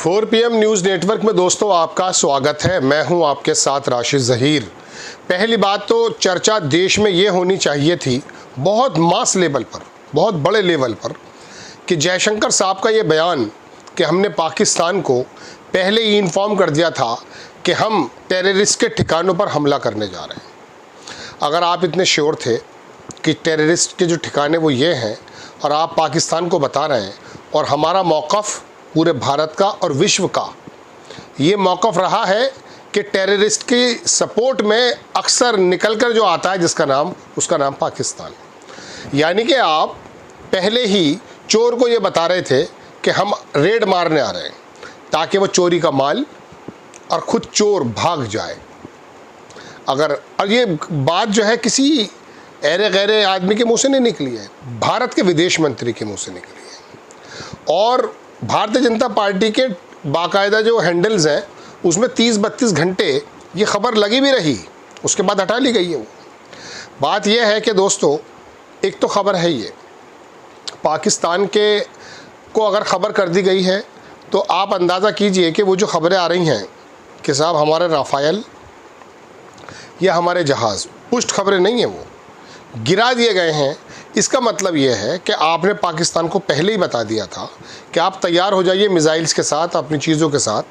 4 PM news network में दोस्तों आपका स्वागत है। मैं हूं आपके साथ राशिद ज़हीर। पहली बात तो चर्चा देश में ये होनी चाहिए थी बहुत मास लेवल पर, बहुत बड़े लेवल पर, कि जयशंकर साहब का ये बयान कि हमने पाकिस्तान को पहले ही इन्फॉर्म कर दिया था कि हम टेररिस्ट के ठिकानों पर हमला करने जा रहे हैं। अगर आप इतने श्योर थे कि टेररिस्ट के जो ठिकाने वो ये हैं और आप पाकिस्तान को बता रहे हैं, और हमारा मौक़िफ़ पूरे भारत का और विश्व का ये मौक़िफ़ रहा है कि टेररिस्ट की सपोर्ट में अक्सर निकल कर जो आता है उसका नाम पाकिस्तान। यानी कि आप पहले ही चोर को ये बता रहे थे कि हम रेड मारने आ रहे हैं ताकि वो चोरी का माल और ख़ुद चोर भाग जाए। और ये बात जो है किसी ऐरे गैरे आदमी के मुंह से नहीं निकली है, भारत के विदेश मंत्री के मुंह से निकली है। और भारतीय जनता पार्टी के बाकायदा जो हैंडल्स हैं उसमें 30-32 घंटे ये खबर लगी भी रही, उसके बाद हटा ली गई है वो। बात यह है कि दोस्तों, एक तो खबर है ये पाकिस्तान के को अगर ख़बर कर दी गई है तो आप अंदाज़ा कीजिए कि वो जो ख़बरें आ रही हैं कि साहब हमारे राफ़ेल या हमारे जहाज़, पुष्ट खबरें नहीं हैं, वो गिरा दिए गए हैं। इसका मतलब ये है कि आपने पाकिस्तान को पहले ही बता दिया था कि आप तैयार हो जाइए मिसाइल्स के साथ, अपनी चीज़ों के साथ,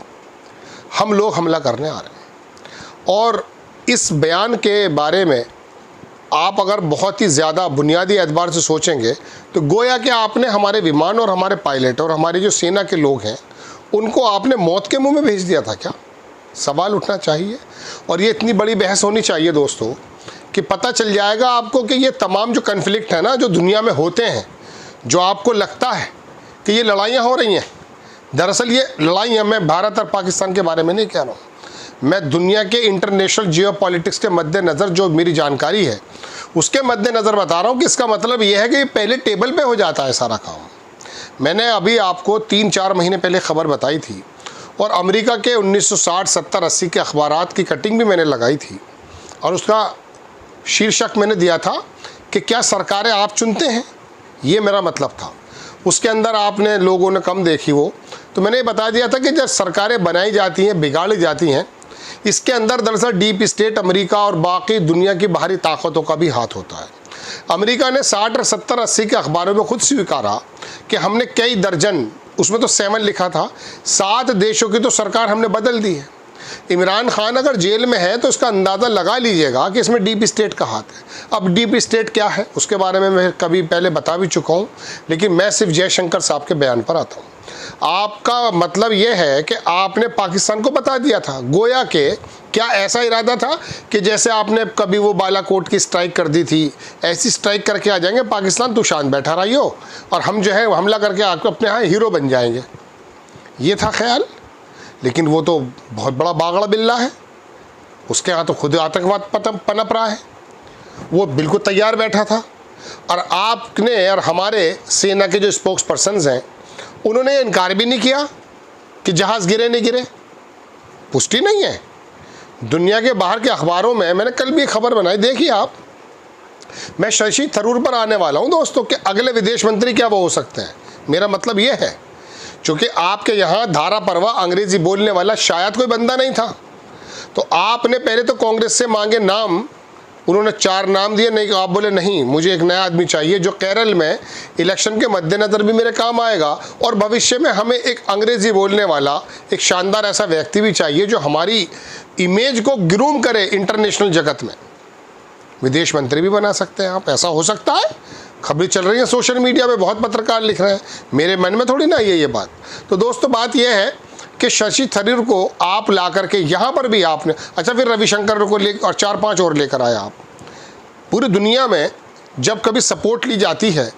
हम लोग हमला करने आ रहे हैं। और इस बयान के बारे में आप अगर बहुत ही ज़्यादा बुनियादी एतबार से सोचेंगे तो गोया कि आपने हमारे विमान और हमारे पायलट और हमारी जो सेना के लोग हैं उनको आपने मौत के मुंह में भेज दिया था क्या? सवाल उठना चाहिए। और ये इतनी बड़ी बहस होनी चाहिए दोस्तों कि पता चल जाएगा आपको कि ये तमाम जो कन्फ्लिक्ट है ना, जो दुनिया में होते हैं, जो आपको लगता है कि ये लड़ाइयाँ हो रही हैं, दरअसल ये लड़ाइयाँ, मैं भारत और पाकिस्तान के बारे में नहीं कह रहा हूँ, मैं दुनिया के इंटरनेशनल जियोपॉलिटिक्स के मद्देनज़र जो मेरी जानकारी है उसके मद्देनज़र बता रहा हूँ कि इसका मतलब ये है कि पहले टेबल पे हो जाता है सारा काम। मैंने अभी आपको 3-4 महीने पहले ख़बर बताई थी और अमेरिका के 1960, 70, 80 के अखबारात की कटिंग भी मैंने लगाई थी और उसका शीर्षक मैंने दिया था कि क्या सरकारें आप चुनते हैं, ये मेरा मतलब था। उसके अंदर आपने लोगों ने कम देखी वो, तो मैंने ये बता दिया था कि जब सरकारें बनाई जाती हैं, बिगाड़ी जाती हैं, इसके अंदर दरअसल डीप स्टेट, अमेरिका और बाकी दुनिया की बाहरी ताकतों का भी हाथ होता है। अमेरिका ने 60 और 70, 80 के अखबारों में खुद स्वीकारा कि हमने कई दर्जन, उसमें तो 7 लिखा था, 7 देशों की तो सरकार हमने बदल दी है। इमरान खान अगर जेल में है तो इसका अंदाज़ा लगा लीजिएगा कि इसमें डीप स्टेट का हाथ है। अब डीप स्टेट क्या है उसके बारे में मैं कभी पहले बता भी चुका हूँ, लेकिन मैं सिर्फ जयशंकर साहब के बयान पर आता हूँ। आपका मतलब ये है कि आपने पाकिस्तान को बता दिया था, गोया के क्या ऐसा इरादा था कि जैसे आपने कभी वो बालाकोट की स्ट्राइक कर दी थी, ऐसी स्ट्राइक करके आ जाएंगे पाकिस्तान, तू शांत बैठा रहियो और हम जो है हमला करके आपको अपने यहाँ हीरो बन जाएंगे, ये था ख्याल। लेकिन वो तो बहुत बड़ा बागड़ा बिल्ला है, उसके यहाँ तो खुद आतंकवाद पनप रहा है, वो बिल्कुल तैयार बैठा था। और आपने और हमारे सेना के जो स्पोक्स पर्सन्स हैं उन्होंने इनकार भी नहीं किया कि जहाज़ गिरे नहीं गिरे, पुष्टि नहीं है। दुनिया के बाहर के अखबारों में मैंने कल भी खबर बनाई, देखिए आप। मैं शशि थरूर पर आने वाला हूँ दोस्तों कि अगले विदेश मंत्री क्या वो हो सकते हैं। मेरा मतलब ये है क्योंकि आपके यहाँ धारा परवा अंग्रेज़ी बोलने वाला शायद कोई बंदा नहीं था, तो आपने पहले तो कांग्रेस से मांगे नाम, उन्होंने 4 नाम दिए, नहीं आप बोले नहीं मुझे एक नया आदमी चाहिए जो केरल में इलेक्शन के मद्देनज़र भी मेरे काम आएगा और भविष्य में हमें एक अंग्रेज़ी बोलने वाला एक शानदार ऐसा व्यक्ति भी चाहिए जो हमारी इमेज को ग्रूम करे इंटरनेशनल जगत में। विदेश मंत्री भी बना सकते हैं आप, ऐसा हो सकता है। खबरें चल रही हैं सोशल मीडिया पे, बहुत पत्रकार लिख रहे हैं, मेरे मन में थोड़ी ना ये बात। तो दोस्तों बात यह है कि शशि थरूर को आप ला करके यहाँ पर भी आपने, अच्छा फिर रविशंकर को ले और 4-5 और लेकर आया आप। पूरी दुनिया में जब कभी सपोर्ट ली जाती है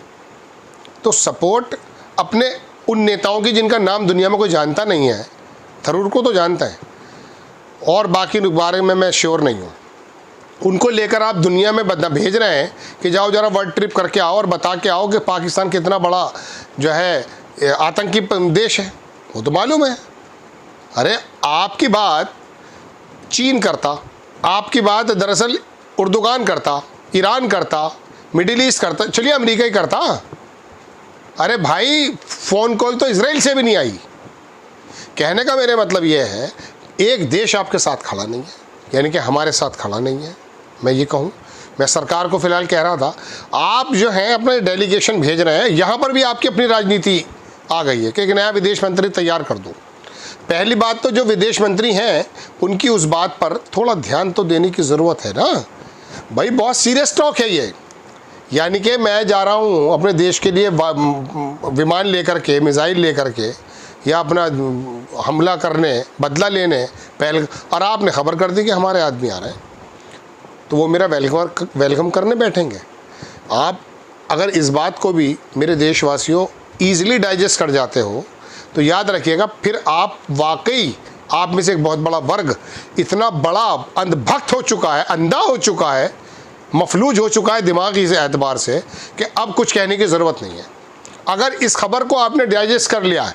तो सपोर्ट अपने उन नेताओं की जिनका नाम दुनिया में कोई जानता नहीं है, थरूर को तो जानता है और बाकी बारे में मैं श्योर नहीं हूँ, उनको लेकर आप दुनिया में भेज रहे हैं कि जाओ ज़रा वर्ल्ड ट्रिप करके आओ और बता के आओ कि पाकिस्तान कितना बड़ा जो है आतंकी देश है, वो तो मालूम है। अरे आपकी बात चीन करता, आपकी बात दरअसल उर्दुगान करता, ईरान करता, मिडिल ईस्ट करता, चलिए अमेरिका ही करता। अरे भाई फ़ोन कॉल तो इसराइल से भी नहीं आई कहने का मेरे मतलब ये है, एक देश आपके साथ खड़ा नहीं है, यानी कि हमारे साथ खड़ा नहीं है। मैं ये कहूँ, मैं सरकार को फ़िलहाल कह रहा था, आप जो हैं अपने डेलीगेशन भेज रहे हैं, यहाँ पर भी आपकी अपनी राजनीति आ गई है कि एक नया विदेश मंत्री तैयार कर दो। पहली बात तो जो विदेश मंत्री हैं उनकी उस बात पर थोड़ा ध्यान तो देने की ज़रूरत है ना भाई, बहुत सीरियस टॉक है ये। यानी कि मैं जा रहा हूँ अपने देश के लिए विमान लेकर के, मिसाइल लेकर के, या अपना हमला करने, बदला लेने पहल, और आपने खबर कर दी कि हमारे आदमी आ रहे हैं, तो वो मेरा वेलकम करने बैठेंगे। आप अगर इस बात को भी मेरे देशवासियों ईज़िली डाइजेस्ट कर जाते हो तो याद रखिएगा, फिर आप वाकई, आप में से एक बहुत बड़ा वर्ग इतना बड़ा अंधभक्त हो चुका है, अंधा हो चुका है, मफलूज हो चुका है दिमागी से एतबार से, कि अब कुछ कहने की ज़रूरत नहीं है। अगर इस खबर को आपने डाइजेस्ट कर लिया है,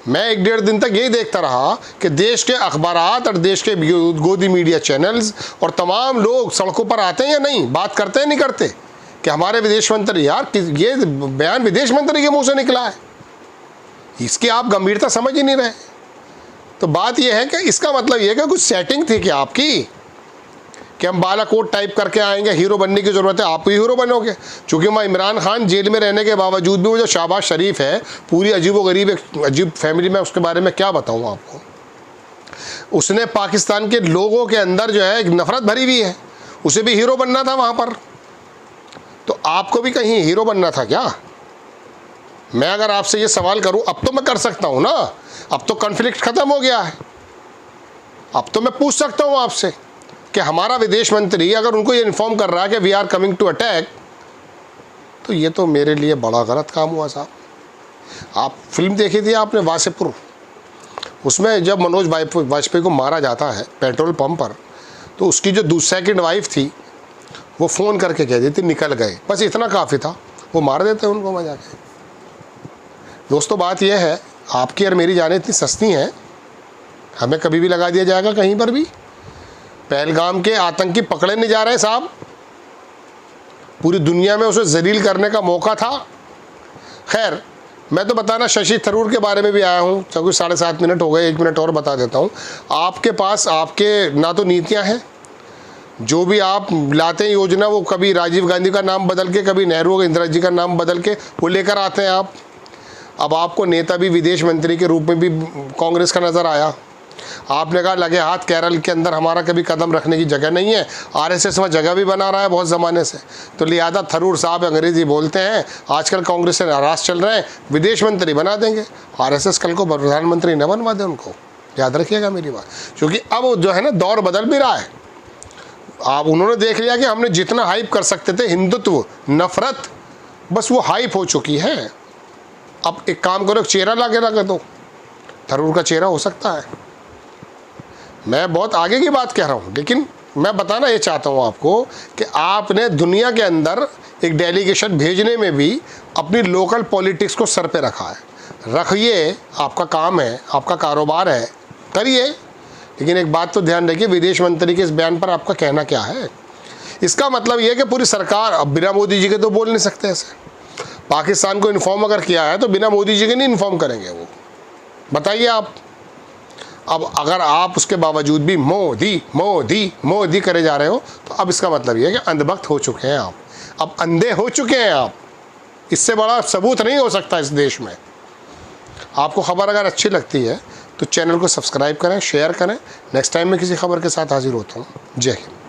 मैं 1-1.5 दिन तक यही देखता रहा कि देश के अखबारात और देश के गोदी मीडिया चैनल्स और तमाम लोग सड़कों पर आते हैं या नहीं, बात करते हैं नहीं करते, कि हमारे विदेश मंत्री, यार ये बयान विदेश मंत्री के मुंह से निकला है, इसकी आप गंभीरता समझ ही नहीं रहे। तो बात यह है कि इसका मतलब यह है कि कुछ सेटिंग थी क्या आपकी, कि हम बालाकोट टाइप करके आएंगे, हीरो बनने की ज़रूरत है, आप ही हीरो बनोगे। चूँकि मैं इमरान खान जेल में रहने के बावजूद भी वो जो शहबाज शरीफ है, पूरी अजीबोगरीब एक अजीब फैमिली में, उसके बारे में क्या बताऊँ आपको। उसने पाकिस्तान के लोगों के अंदर जो है एक नफ़रत भरी हुई है, उसे भी हीरो बनना था वहाँ पर, तो आपको भी कहीं हीरो बनना था क्या। मैं अगर आपसे ये सवाल करूं, अब तो मैं कर सकता हूं ना, अब तो कॉन्फ्लिक्ट ख़त्म हो गया है, अब तो मैं पूछ सकता हूं आपसे कि हमारा विदेश मंत्री अगर उनको ये इन्फॉर्म कर रहा है कि we are coming to attack, तो ये तो मेरे लिए बड़ा गलत काम हुआ साहब। आप फिल्म देखी थी आपने वासेपुर, उसमें जब मनोज वाजपेयी को मारा जाता है पेट्रोल पंप पर, तो उसकी जो सेकंड वाइफ थी वो फ़ोन करके कह देती निकल गए, बस इतना काफ़ी था, वो मार देते उनको मजा के। दोस्तों बात यह है, आपकी और मेरी जानें इतनी सस्ती हैं, हमें कभी भी लगा दिया जाएगा कहीं पर भी। पहलगाम के आतंकी पकड़े नहीं जा रहे साहब, पूरी दुनिया में उसे जलील करने का मौका था। खैर, मैं तो बताना शशि थरूर के बारे में भी आया हूँ, क्योंकि 7.5 मिनट हो गए, 1 मिनट और बता देता हूँ। आपके पास आपके ना तो नीतियाँ हैं, जो भी आप लाते हैं योजना, वो कभी राजीव गांधी का नाम बदल के, कभी नेहरू इंदिरा जी का नाम बदल के वो लेकर आते हैं आप। अब आपको नेता भी विदेश मंत्री के रूप में भी कांग्रेस का नज़र आया, आपने कहा लगे हाथ केरल के अंदर हमारा कभी कदम रखने की जगह नहीं है, आरएसएस वहाँ जगह भी बना रहा है बहुत ज़माने से, तो लिहाजा थरूर साहब अंग्रेज़ी बोलते हैं, आजकल कांग्रेस से नाराज़ चल रहे हैं, विदेश मंत्री बना देंगे। आरएसएस कल को प्रधानमंत्री न बनवा दे उनको, याद रखिएगा मेरी बात, क्योंकि अब जो है ना दौर बदल भी रहा है। आप उन्होंने देख लिया कि हमने जितना हाइप कर सकते थे हिंदुत्व, नफ़रत, बस वो हाइप हो चुकी है। अब एक काम करो, एक चेहरा ला के रख दो, थरूर का चेहरा हो सकता है। मैं बहुत आगे की बात कह रहा हूँ, लेकिन मैं बताना ये चाहता हूँ आपको कि आपने दुनिया के अंदर एक डेलीगेशन भेजने में भी अपनी लोकल पॉलिटिक्स को सर पे रखा है। रखिए, आपका काम है, आपका कारोबार है, करिए, लेकिन एक बात तो ध्यान रखिए, विदेश मंत्री के इस बयान पर आपका कहना क्या है। इसका मतलब ये है कि पूरी सरकार, अब बिना मोदी जी के तो बोल नहीं सकते ऐसे, पाकिस्तान को इन्फॉर्म अगर किया है तो बिना मोदी जी के नहीं इन्फॉर्म करेंगे वो, बताइए आप। अब अगर आप उसके बावजूद भी मोदी मोदी मोदी करे जा रहे हो, तो अब इसका मतलब ये है कि अंधभक्त हो चुके हैं आप, अब अंधे हो चुके हैं आप। इससे बड़ा सबूत नहीं हो सकता इस देश में। आपको खबर अगर अच्छी लगती है तो चैनल को सब्सक्राइब करें, शेयर करें। नेक्स्ट टाइम मैं किसी खबर के साथ हाजिर होता हूँ। जय हिंद।